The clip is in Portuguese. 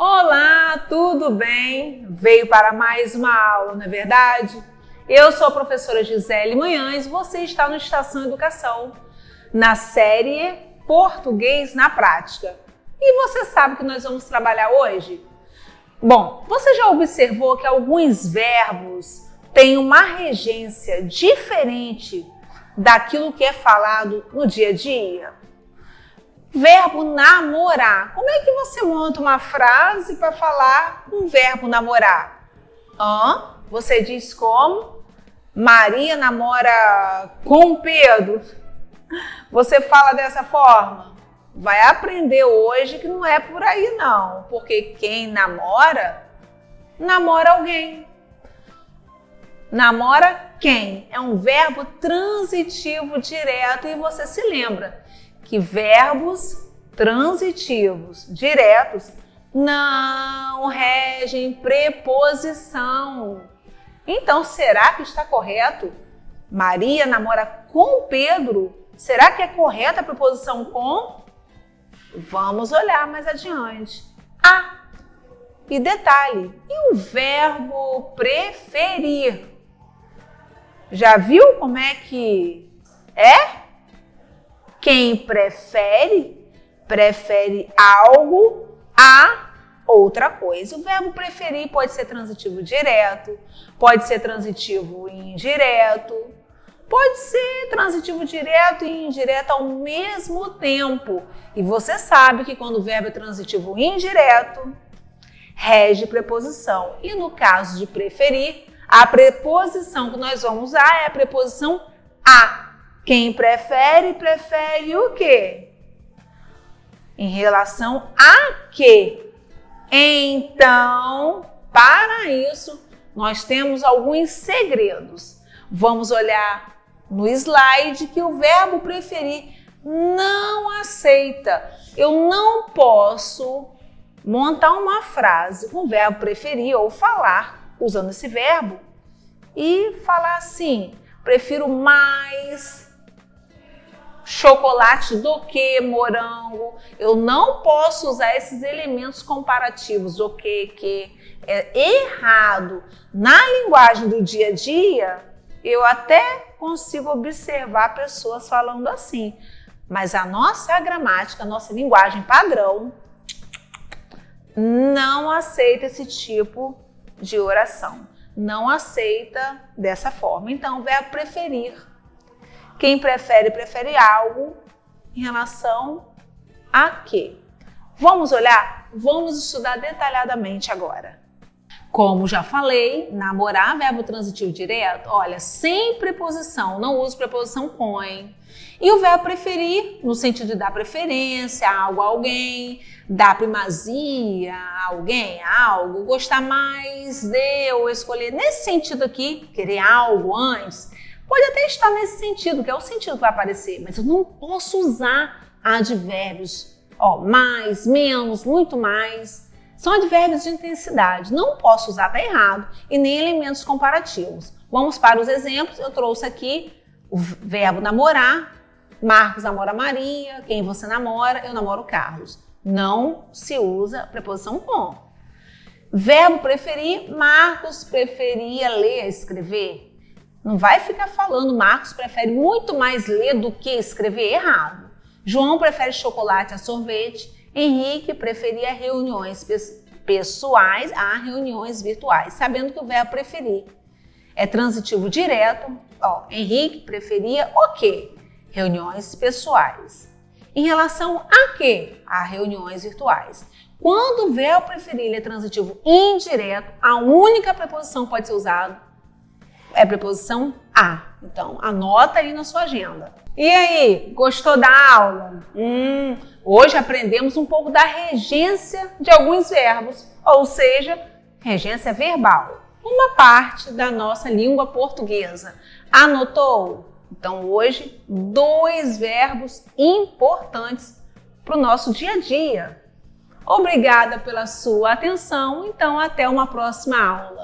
Olá, tudo bem? Veio para mais uma aula, não é verdade? Eu sou a professora Gisele Manhães, você está no Estação Educação, na série Português na Prática. E você sabe o que nós vamos trabalhar hoje? Bom, você já observou que alguns verbos têm uma regência diferente daquilo que é falado no dia a dia? Verbo namorar. Como é que você monta uma frase para falar um verbo namorar? Você diz como? Maria namora com Pedro. Você fala dessa forma? Vai aprender hoje que não é por aí não, porque quem namora, namora alguém. Namora quem? É um verbo transitivo direto e você se lembra que verbos transitivos diretos não regem preposição. Então, será que está correto? Maria namora com Pedro. Será que é correta a preposição com? Vamos olhar mais adiante. E detalhe, e o verbo preferir? Já viu como é que é? Quem prefere algo a outra coisa. O verbo preferir pode ser transitivo direto, pode ser transitivo indireto, pode ser transitivo direto e indireto ao mesmo tempo. E você sabe que quando o verbo é transitivo indireto, rege preposição. E no caso de preferir, a preposição que nós vamos usar é a preposição a. Quem prefere o quê? Em relação a quê? Então, para isso, nós temos alguns segredos. Vamos olhar no slide que o verbo preferir não aceita. Eu não posso montar uma frase com o verbo preferir ou falar usando esse verbo e falar assim: prefiro mais chocolate do que morango. Eu não posso usar esses elementos comparativos, o que é errado. Na linguagem do dia a dia, eu até consigo observar pessoas falando assim, mas a nossa gramática, a nossa linguagem padrão, não aceita esse tipo de oração. Não aceita dessa forma. Então, o verbo preferir. Quem prefere algo em relação a quê? Vamos olhar? Vamos estudar detalhadamente agora. Como já falei, namorar, verbo transitivo direto, olha, sem preposição, não uso preposição com. E o verbo preferir, no sentido de dar preferência a algo, a alguém, dar primazia a alguém, a algo, gostar mais de ou escolher. Nesse sentido aqui, querer algo antes, pode até estar nesse sentido, que é o sentido que vai aparecer, mas eu não posso usar advérbios, mais, menos, muito mais. São advérbios de intensidade, não posso usar, tá errado, e nem elementos comparativos. Vamos para os exemplos, eu trouxe aqui o verbo namorar, Marcos namora Maria, quem você namora, eu namoro Carlos. Não se usa preposição com. Verbo preferir, Marcos preferia ler, escrever. Não vai ficar falando, Marcos prefere muito mais ler do que escrever, errado. João prefere chocolate a sorvete, Henrique preferia reuniões pessoais a reuniões virtuais, sabendo que o verbo preferir é transitivo direto. Henrique preferia o quê? Reuniões pessoais. Em relação a quê? A reuniões virtuais. Quando o verbo preferir é transitivo indireto, a única preposição que pode ser usada é a preposição a. Então, anota aí na sua agenda. E aí, gostou da aula? Hoje aprendemos um pouco da regência de alguns verbos, ou seja, regência verbal. Uma parte da nossa língua portuguesa. Anotou? Então, hoje, 2 verbos importantes para o nosso dia a dia. Obrigada pela sua atenção. Então, até uma próxima aula.